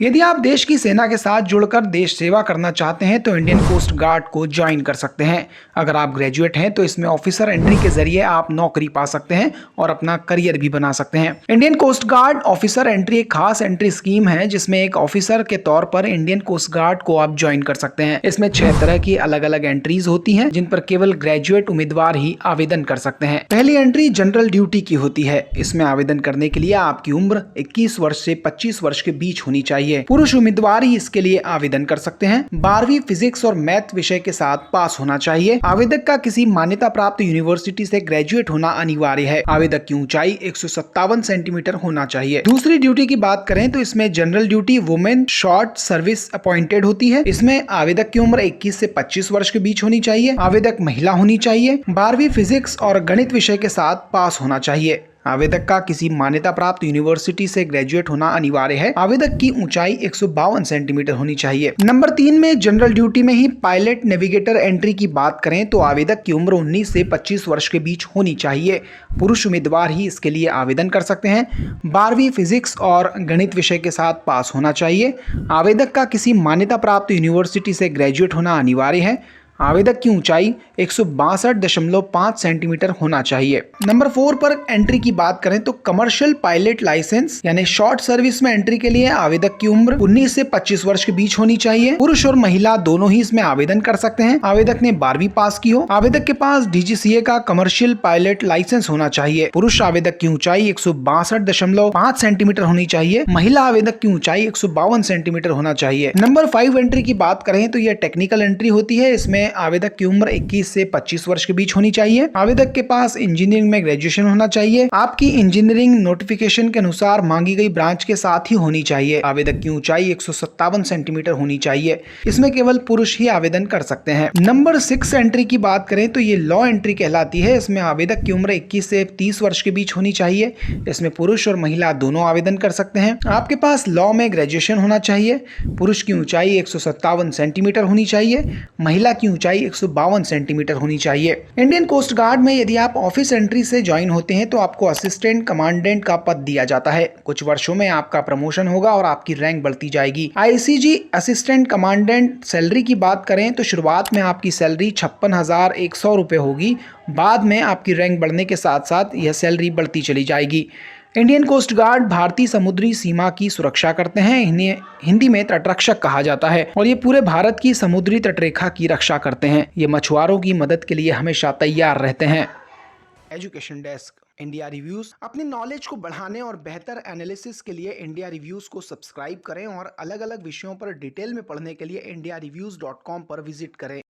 यदि आप देश की सेना के साथ जुड़कर देश सेवा करना चाहते हैं तो इंडियन कोस्ट गार्ड को ज्वाइन कर सकते हैं। अगर आप ग्रेजुएट हैं तो इसमें ऑफिसर एंट्री के जरिए आप नौकरी पा सकते हैं और अपना करियर भी बना सकते हैं। Indian coast guard officer entry एक खास एंट्री स्कीम है जिसमें एक ऑफिसर के तौर पर इंडियन कोस्ट गार्ड को आप ज्वाइन कर सकते हैं। इसमें 6 तरह की अलग अलग एंट्रीज होती हैं जिन पर केवल ग्रेजुएट उम्मीदवार ही आवेदन कर सकते हैं। पहली एंट्री जनरल ड्यूटी की होती है। इसमें आवेदन करने के लिए आपकी उम्र 21 वर्ष से 25 वर्ष के बीच होनी चाहिए। पुरुष उम्मीदवार ही इसके लिए आवेदन कर सकते हैं। 12वीं फिजिक्स और मैथ विषय के साथ पास होना चाहिए। आवेदक का किसी मान्यता प्राप्त यूनिवर्सिटी से ग्रेजुएट होना अनिवार्य है। आवेदक की ऊंचाई 157 सेंटीमीटर होना चाहिए। दूसरी ड्यूटी की बात करें तो इसमें general duty women short service appointed होती है। इसमें आवेदक की उम्र 21 से 25 वर्ष के बीच होनी चाहिए। आवेदक महिला होनी चाहिए। 12वीं फिजिक्स और गणित विषय के साथ पास होना चाहिए। आवेदक का किसी मान्यता प्राप्त यूनिवर्सिटी से ग्रेजुएट होना अनिवार्य है। आवेदक की ऊंचाई 152 सेंटीमीटर होनी चाहिए। नंबर 3 में जनरल ड्यूटी में ही पायलट नेविगेटर एंट्री की बात करें तो आवेदक की उम्र 19 से 25 वर्ष के बीच होनी चाहिए। पुरुष उम्मीदवार ही इसके लिए आवेदन कर सकते हैं। 12वीं फिजिक्स और गणित विषय के साथ पास होना चाहिए। आवेदक का किसी मान्यता प्राप्त यूनिवर्सिटी से ग्रेजुएट होना अनिवार्य है। आवेदक की ऊंचाई 162.5 सेंटीमीटर होना चाहिए। नंबर 4 पर एंट्री की बात करें तो कमर्शियल पायलट लाइसेंस यानी शॉर्ट सर्विस में एंट्री के लिए आवेदक की उम्र 19 से 25 वर्ष के बीच होनी चाहिए। पुरुष और महिला दोनों ही इसमें आवेदन कर सकते हैं। आवेदक ने 12वीं पास की हो। आवेदक के पास DGCA का कमर्शियल पायलट लाइसेंस होना चाहिए। पुरुष आवेदक की ऊंचाई 162.5 सेंटीमीटर होनी चाहिए। महिला आवेदक की ऊंचाई 152 सेंटीमीटर होना चाहिए। नंबर 5 एंट्री की बात करें तो यह टेक्निकल एंट्री होती है। इसमें आवेदक की उम्र 21 से 25 वर्ष के बीच होनी चाहिए। आवेदक के पास इंजीनियरिंग में ग्रेजुएशन होना चाहिए। आपकी इंजीनियरिंग नोटिफिकेशन के अनुसार मांगी गई ब्रांच के साथ ही होनी चाहिए। आवेदक की ऊंचाई 157 सेंटीमीटर होनी चाहिए। इसमें केवल पुरुष ही आवेदन कर सकते हैं। नंबर 6 एंट्री की बात करें तो ये लॉ एंट्री कहलाती है। इसमें आवेदक की उम्र 21 से 30 वर्ष के बीच होनी चाहिए। इसमें पुरुष और महिला दोनों आवेदन कर सकते हैं। आपके पास लॉ में ग्रेजुएशन होना चाहिए। पुरुष की ऊंचाई 157 सेंटीमीटर होनी चाहिए। महिला की ऊंचाई 152 सेंटीमीटर होनी चाहिए। इंडियन कोस्ट गार्ड में यदि आप ऑफिस एंट्री से ज्वाइन होते हैं तो आपको असिस्टेंट कमांडेंट का पद दिया जाता है। कुछ वर्षों में आपका प्रमोशन होगा और आपकी रैंक बढ़ती जाएगी। ICG असिस्टेंट कमांडेंट सैलरी की बात करें तो शुरुआत में आपकी सैलरी 56,100 रुपये होगी। बाद में आपकी रैंक बढ़ने के साथ साथ यह सैलरी बढ़ती चली जाएगी। इंडियन कोस्ट गार्ड भारतीय समुद्री सीमा की सुरक्षा करते हैं। इन्हें हिंदी में तटरक्षक कहा जाता है और ये पूरे भारत की समुद्री तटरेखा की रक्षा करते हैं। ये मछुआरों की मदद के लिए हमेशा तैयार रहते हैं। Education desk India reviews. अपनी नॉलेज को बढ़ाने और बेहतर एनालिसिस के लिए इंडिया रिव्यूज को सब्सक्राइब करें और अलग अलग विषयों पर डिटेल में पढ़ने के लिए indiaReviews.com पर विजिट करें।